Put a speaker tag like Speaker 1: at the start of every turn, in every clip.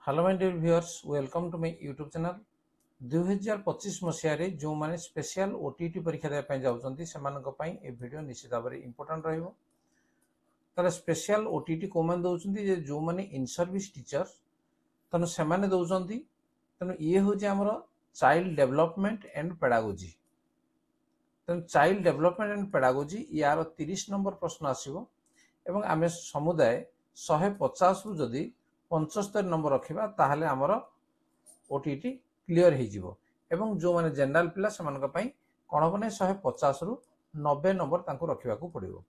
Speaker 1: Hello my dear viewers, welcome to my YouTube channel. 2025 मसीह जो मैंने स्पेशल ओटीटी परीक्षा देवाई जाऊँच से वीडियो निश्चित भाव में इंपोर्टाट रहा। स्पेशल ओटीटी कौ मैंने दौरान जो मैंने इन सर्विस टीचर तेणु से दौरान तेणु ये हूँ आमर चाइल्ड डेवलपमेंट एंड पेडागोजी। तेणु चाइल्ड डेवलपमेंट एंड पेडागोजी यार 30 नंबर प्रश्न आसो एवं आम समुदाय 150 रु जदि 75 नंबर रखा ताहले आमर ओटीटी क्लीयर हो जो मैंने जनरल पिला से कौन हम ना 150 रु 90 नंबर रखा पड़ो।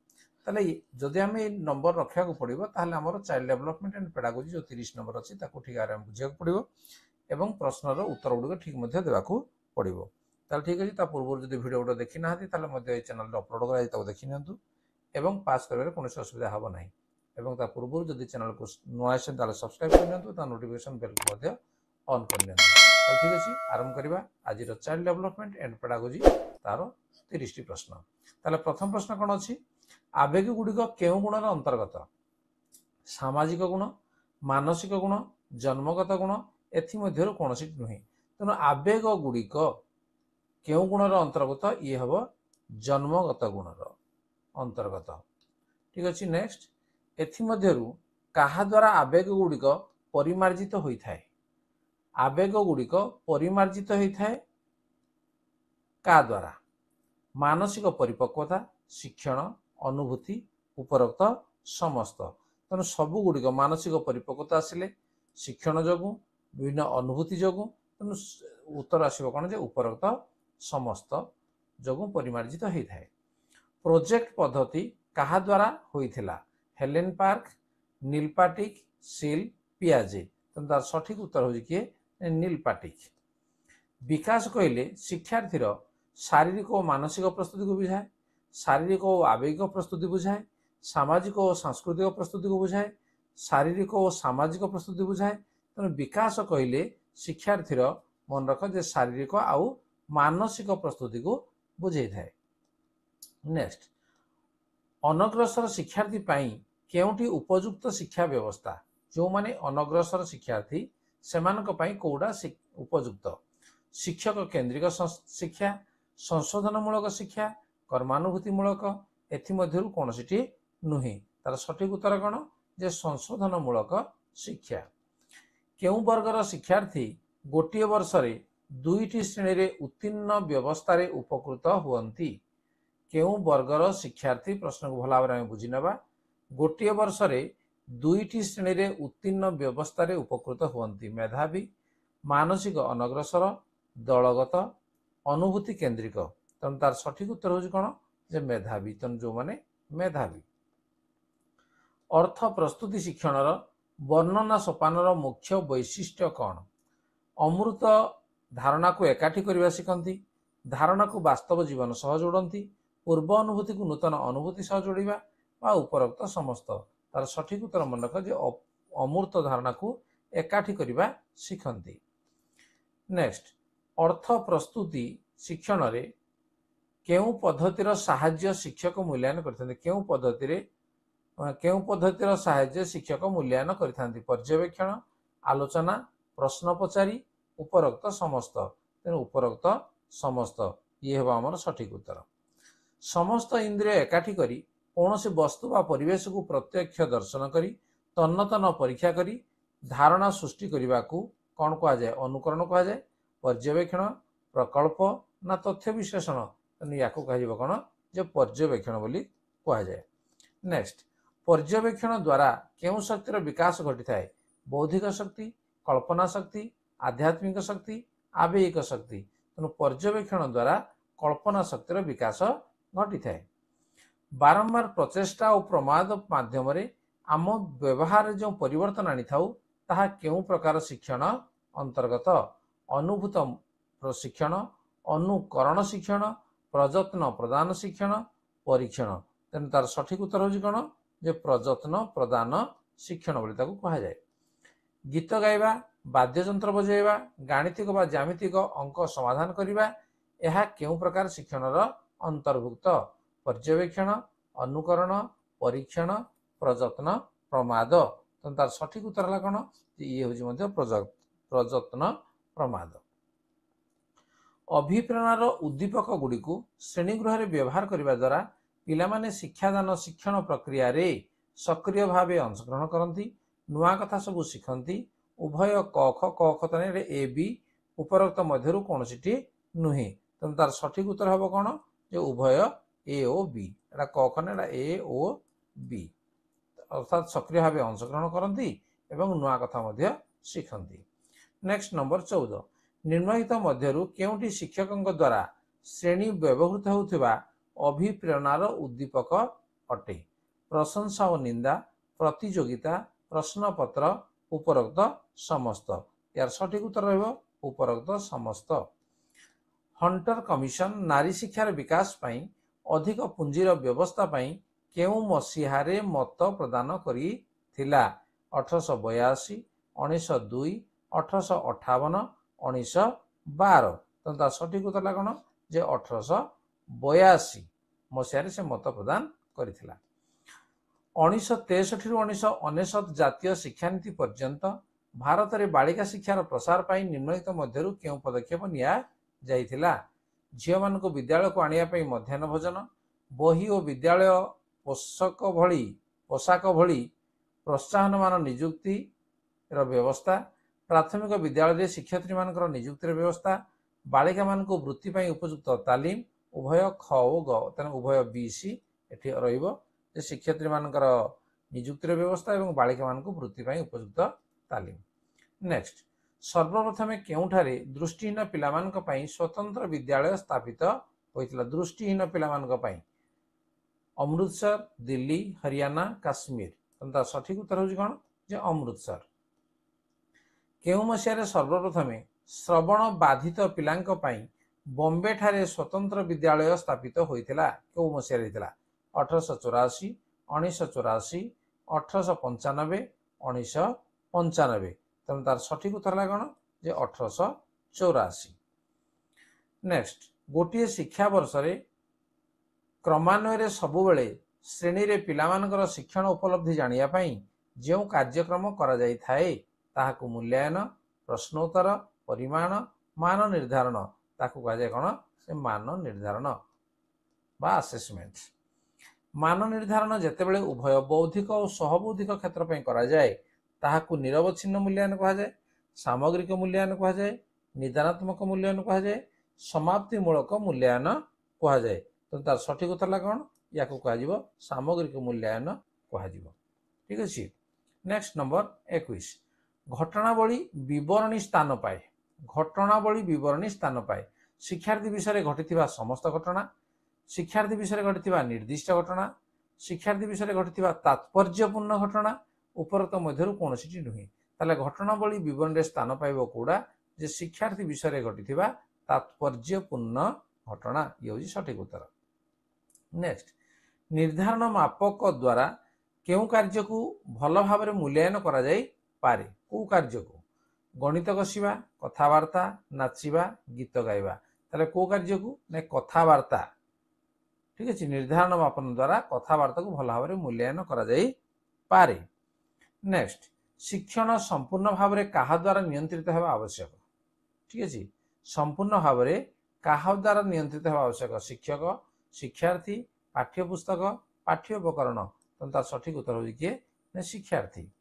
Speaker 1: ताले जदि आम नंबर रखा पड़ो ताहले आमर चाइल्ड डेवलपमेंट एंड पेडागोजी जो 30 नंबर अच्छी ठीक आगे बुझा पड़ो एवं प्रश्नर उत्तर गुड़िक ठीक देवाक पड़ो। ताल ठीक अच्छे पूर्व जो वीडियो गुड़ा देखी ना चैनल अपलोड कर देखी नि एवं पास कर कौन असुविधा हम ना एवं ता पूर्व जदि चैनल को नुआ आसे सब्सक्राइब कर नोटिफिकेशन बेल को ऑन कर लिया। ठीक अच्छे आरंभ करवा आज चाइल्ड डेवलपमेंट एंड पेडागोजी तार 30 टी प्रश्न। ताले प्रथम प्रश्न कौन अच्छी आवेग गुड़िक केउ गुणर अंतर्गत? सामाजिक गुण, मानसिक गुण, जन्मगत गुण एमध्य कौन नुहे। तेणु आवेग गुड़िक केउ गुणर अंतर्गत ये हम जन्मगत गुणर अंतर्गत। ठीक अच्छे नेक्स्ट एमध्य क्या द्वारा आवेग गुड़िक परिमार्जित होता है? आवेग गुड़िक परिमार्जित होता है क्या द्वारा? मानसिक परिपक्वता, शिक्षण, अनुभूति, उपरोक्त समस्त। तेणु सबू गुड़िक मानसिक परिपक्वता आसिले शिक्षण जो विभिन्न अनुभूति जो तेणु उत्तर आसो कौन उपरोक्त समस्त जो परिमार्जित होता है। प्रोजेक्ट पद्धति क्या द्वारा होइथिला? हेलेन पार्क, नील पाटिक, सील, पियाजे। तेणु तार सठिक उत्तर हो किए नील पाटिक। विकास कहले शिक्षार्थीर शारीरिक और मानसिक प्रस्तुति को बुझाए, शारीरिक और आवेगिक प्रस्तुति बुझाए, सामाजिक और सांस्कृतिक प्रस्तुति को बुझाए, शारीरिक और सामाजिक प्रस्तुति बुझाए। तेणु विकास कहले शिक्षार्थीर मन रख जे शारीरिक आउ मानसिक प्रस्तुति को बुझे थाए। नेक्स्ट अनग्रसर शिक्षार्थी पाई केउटी उपयुक्त शिक्षा व्यवस्था? जो माने अनग्रसर शिक्षार्थी सेमानक पाई कोउडा उपयुक्त? शिक्षक केंद्रिक शिक्षा, संशोधनमूलक शिक्षा, कर्मानुभूतिमूलक एमध्य कौन सी नुहे। तार सठिक उत्तर कौन जे संशोधनमूलक शिक्षा। केउ वर्गर शिक्षार्थी गोटे वर्ष रे दुईटी श्रेणी रे उत्तीर्ण व्यवस्था रे उपकृत हुअंती? केउ वर्गर शिक्षार्थी प्रश्न को भल भाव बुझी ना गोटे वर्ष रे दुईटी श्रेणी रे उत्तीर्ण व्यवस्था रे उपकृत हुअंती? मेधावी, मानसिक अनग्रसर, दलगत, अनुभूति केंद्रिक। तेणु तार सठिक उत्तर हो कौन जे मेधावी। तेणु जो माने मेधावी। अर्थ प्रस्तुति शिक्षण वर्णना सोपानर मुख्य वैशिष्ट्य कौन? अमृत धारणा को एकाठी करने शिखती, धारणा को वास्तव जीवन सह जोड़ती, पूर्व अनुभूति को नूतन अनुभूति सह जोड़ा वा उपरोक्त समस्त। तार सठिक उत्तर मन रख जे अमूर्त धारणा को एकाठी करने शिखती। नेक्स्ट अर्थ प्रस्तुति शिक्षण रे केउ पद्धतिर साहाय्य शिक्षक मूल्यांकन करथांती? केउ पद्धतिर साहाय्य शिक्षक मूल्यांकन करथांती? पर्यवेक्षण, आलोचना, प्रश्न पचारि, उपरोक्त समस्त। तेणु उपरोक्त समस्त ये हम आमर सठिक उत्तर। समस्त इंद्रिय एकाठी करी कौन सी वस्तु व परिवेश को प्रत्यक्ष दर्शन करी तन्न तन्न परीक्षा करी धारणा सृष्टि करने को कौन कह जाए? अनुकरण कह जाए, पर्यवेक्षण, प्रकल्प ना तथ्य विश्लेषण? तेणु या कह कौन जे पर्यवेक्षण बोली कह जाए। नेक्स्ट पर्यवेक्षण द्वारा केउ शक्तिर विकास घटी थाए? बौद्धिक शक्ति, कल्पना शक्ति, आध्यात्मिक शक्ति, आवेगिक शक्ति। तेणु पर्यवेक्षण द्वारा कल्पना शक्तिर विकास घटी थाए। बारंबार प्रचेष्टा और प्रमाद माध्यम आम व्यवहार जो परिवर्तन आनी था ताहा केउ प्रकार शिक्षण अंतर्गत? अनुभूत शिक्षण, अनुकरण शिक्षण, प्रजत्न प्रदान शिक्षण, परीक्षण। तेणु तार सठिक उत्तर हो कौन जे प्रजत्न प्रदान शिक्षण बोली कह जाए। गीत गाइबा, वाद्ययंत्र बजाइबा, गाणितिक व ज्यामितिक अंक समाधान करने यह केउ प्रकार शिक्षणर अंतर्भुक्त? पर्यवेक्षण, अनुकरण, परीक्षण, प्रजत्न, प्रमाद। तेणु तार सठिक उत्तर है कौन ये हूँ प्रयत्न प्रमाद। अभिप्रेरणार उद्दीपक गुड़ी श्रेणीगृह व्यवहार करने द्वारा पिलामाने शिक्षादान शिक्षण प्रक्रिया रे सक्रिय भाव अंशग्रहण करती, नुआ कथा सब शिखती। उभय क ख क ख ताने ए बी उपरोक्त मध्यरु कौनसी नुहे, तेणु तार सठिक उत्तर हम कौन जो उभय ए ओ बी। एटा क ख ना ए ओ बी, अर्थात सक्रिय भाव अंशग्रहण करती एवं नुआ कथा मध्य शिखती। नेक्स्ट नंबर 14, निम्नलिखित मध्यरु केउंटी शिक्षकଙ୍କ द्वारा श्रेणी व्यवहृत होउथिबा अभिप्रेरणार उद्दीपक अटे? प्रशंसा और निंदा, प्रतियोगिता, प्रश्नपत्र, उपरोक्त समस्त। यार सठिक उत्तर रहिबो उपरोक्त समस्त। हंटर कमिशन नारी शिक्षार विकास पई अधिक पुंजीर व्यवस्था पई केउ मसीहारे मत प्रदान करी थिला? 1882, 1902, 1858, 1912। तो तार सठिक उत्तर कौन जे 1882 मसीह से मत प्रदान करथिला। 1963 रु 1999 जातीय शिक्षानीति पर्यंत भारत में बालिका शिक्षार प्रसार पाई निम्नलिखित मध्यरु केउ पदक्षेप निया जाइथिला? झियो मानकु विद्यालय को आनिया पई मध्याह्न भोजन, बही और विद्यालय पोशाक भली प्रोत्साहन मान नियुक्ति व्यवस्था, प्राथमिक विद्यालय शिक्षयित्री मानकर नियुक्तिर व्यवस्था, बालिका मानकु वृत्ति पई उपयुक्त तालीम। उभय ख और ग तेना उभय बी सी एठी रहिबो जे शिक्षयित्री मानकर नियुक्तिर व्यवस्था एवं बालिका मानकु वृत्ति पई उपयुक्त तालीम। नेक्स्ट, सर्वप्रथमे केउठारे दृष्टिहीन पिलामानक पई स्वतंत्र विद्यालय स्थापित होइतिला? दृष्टिहीन पिलामानक पई अमृतसर, दिल्ली, हरियाणा, काश्मीर। तो सठिक उत्तर होउछि कोन जे अमृतसर। केउ मसियारे सर्वप्रथमे श्रवण बाधित पिलांक पई बॉम्बे ठारे स्वतंत्र विद्यालय स्थापित होइतिला? केउ मसियारे होइतिला? 1884, 1984, 1895, 1995। तेणु तार सठिक उत्तर है कौन जे 1884। नेक्स्ट, गोटे शिक्षा वर्ष रे क्रमान्वय सबुबले श्रेणी रे पिलामानकर शिक्षण उपलब्धि जानिया पई जेउ कार्यक्रम करा जाई थाए ताहाकु मूल्यांकन, प्रश्नोत्तर, परिमाण, मान निर्धारण ताकु कहा जाए कौन से मान निर्धारण बा असेसमेंट। मान निर्धारण जेतेबेले उभय बौद्धिक और सहबौद्धिक क्षेत्र पई करा जाए ताहाकु निरवच्छिन्न मूल्यांकन कहा जाए, सामग्रिक मूल्यांकन कहा जाए, निदानात्मक मूल्यांकन कहा जाए, समाप्तिमूलक मूल्यांकन कहा जाए। तो तार सठिक उत्तर कौन या कह सामग्रिक मूल्यांकन कह। ठीक अच्छे। नेक्स्ट नंबर 21, घटनावली विवरणी स्थान पाए। घटनावली विवरणी स्थान पाए शिक्षार्थी विषय घटी समस्त घटना, शिक्षार्थी विषय घटी निर्दिष्ट घटना, शिक्षार्थी विषय घटी तात्पर्यपूर्ण घटना, उपरोक्त मध्यरु कौन सी नुहे। ताले घटनावली विवरणी स्थान पाइब कौड़ा जे शिक्षार्थी विषय घटी तात्पर्यपूर्ण घटना। ये हूँ सठिक उत्तर। नेक्स्ट, निर्धारण मापक द्वारा केउ कार्य को भल भाव मूल्यांकन करा जाई पारे? को कार्य को? गणित कषिबा, कथावार्ता, नाचिबा, गीत गाइबा। ताले को कार्य को ना कथावार्ता। ठीक अच्छे। निर्धारण मापन द्वारा कथावार्ता को भल भाव मूल्यांकन करा जाई पारे। नेक्स्ट, शिक्षण संपूर्ण भाव क्या द्वारा नियंत्रित होगा आवश्यक? ठीक अच्छे। संपूर्ण भाव क्या द्वारा नियंत्रित होगा आवश्यक? शिक्षक, शिक्षार्थी, पाठ्यपुस्तक, पाठ्य उपकरण। तो तार सठिक उत्तर हो किए शिक्षार्थी।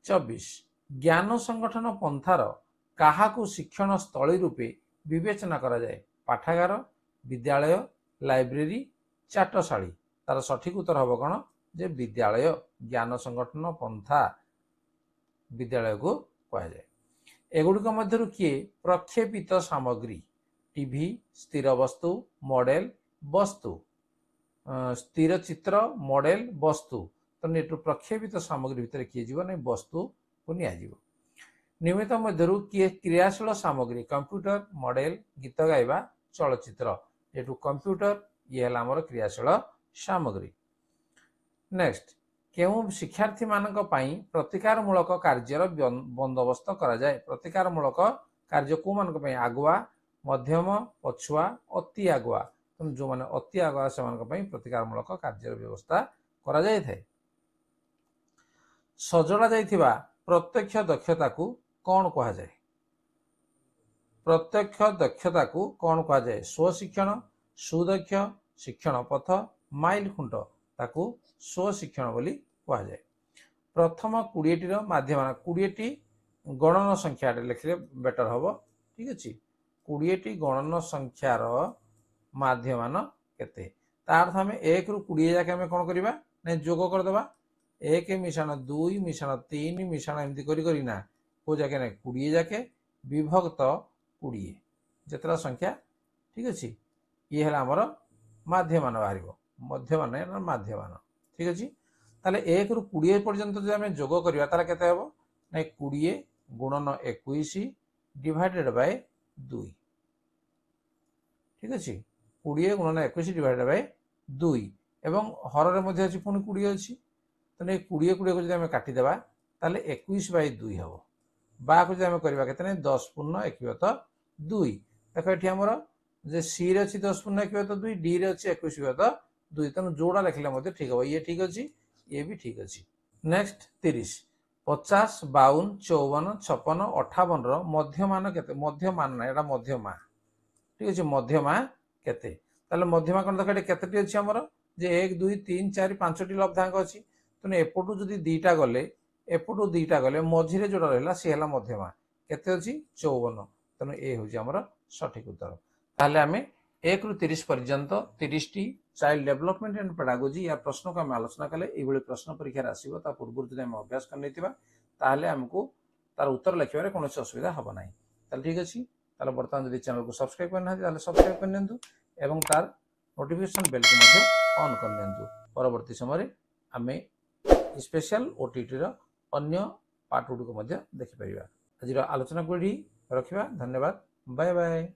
Speaker 1: 24, ज्ञान संगठन पंथार काहाकू शिक्षण स्थली रूपे विवेचना करा जाए? पाठागार, विद्यालय, लाइब्रेरी, चाटशाली। तार सठिक उत्तर हम कौन जे विद्यालय। ज्ञान संगठन पंथा विद्यालय को कह जाए। एगुड़िक मध्यरु किए प्रक्षेपित सामग्री? टीवी, स्थिर वस्तु, मॉडल, वस्तु। स्थिर चित्र, मॉडल, वस्तु। तो नेटू प्रक्षेपित सामग्री भितर किए जीव नहीं वस्तु को निया जीव। नियमित मध्यरु किए क्रियाशील सामग्री? कंप्यूटर, मॉडल, गीत गाइबा, चलचित्र। एटू कंप्यूटर ये है आमर क्रियाशील सामग्री। नेक्स्ट, केउ शिक्षार्थी मानक पई प्रतिकारमूलक कार्यर बंदोबस्त करा जाए? प्रतिकारमूलक कार्य को मानक पई? आगुआ, मध्यम, पछुआ, अति आगुआ। जो माने अति आगुआ से मानक पई प्रतिकारमूलक कार्य व्यवस्था करा जाय थाए। सजड़ा जाइथिबा प्रत्यक्ष दक्षता को कौन कहा जाए? प्रत्यक्ष दक्षता को कौन कहा जाए? स्वशिक्षण, सुदक्ष शिक्षण पथ, माइल खुंट ताकू स्वशिक्षण बोली कहा जाए। प्रथम 20 टी माध्यम 20 टी गणन संख्या लिखले बेटर हम। ठीक अच्छे 20 टी गणन संख्यार माध्यमान केते तार आम 1 रु 20 जाके आम कौन करवा ना जोग करदे 1 मिशाण 2 मिशाण 3 मिशाण एमती करना को जाके ना 20 जाके विभक्त 20 जितला संख्या। ठीक अच्छे ये है आमर माध्यमान बाहर मध्यमान माध्यमान। ठीक अच्छे ताले 1 रु 20 पर्यंत जो आम जोग करवा ताले केते हबो ना 20 गुणन 21 डिवाइडेड बाय 2। ठीक अच्छे 20 गुणन 21 डिवाइडेड बाय 2 एवं हर मध्ये अछि पुनी 20 अछि तो 20 20 को जब आम काटिदेबा ताले 21 बाय 2 हम बा को जब आम करवा केते 10 पूर्ण 1 2 देखो ये आमर जे सी रे अछि 10 पूर्ण 1 2 डी रे अछि 21 2 तेणु जोड़ा लिखले मध्य ठीक हम ये ठीक अच्छी ये भी ठीक अच्छी। नेक्स्ट 30 50 52 54 56 58 मध्यमान केते मध्यमान ना एटा मध्यमा। ठीक अच्छे मध्यमा केते ताले मध्यमा कोन देखा केतेटी अछि हमर जे 1 2 3 4 5 टी लब्धांक अछि तेणु एपटू जदि दीटा गले एपटू दीटा गले मझिरे जोड़ा रहला से हला मध्यमा केते अछि 54 तेणु ए होछि हमर सठिक उत्तर। ताले आमे 1 रु 30 पर्यंत 30 T child development and pedagogy या प्रश्न को आम आलोचना कले ये प्रश्न परीक्षा आसो ता पूर्व जब आम अभ्यास कर आमको तार उत्तर लिखे कौन असुविधा हम ना। ठीक अच्छे ताले बर्तमान जब चैनल को सब्सक्राइब करना सब्सक्राइब कर तार नोटिफिकेशन बेल को ऑन कर परवर्ती समय आम स्पेशल ओटीटी अन्य पार्ट गुड़ी को देखिपर। आज आलोचना को रखा धन्यवाद बाय बाय।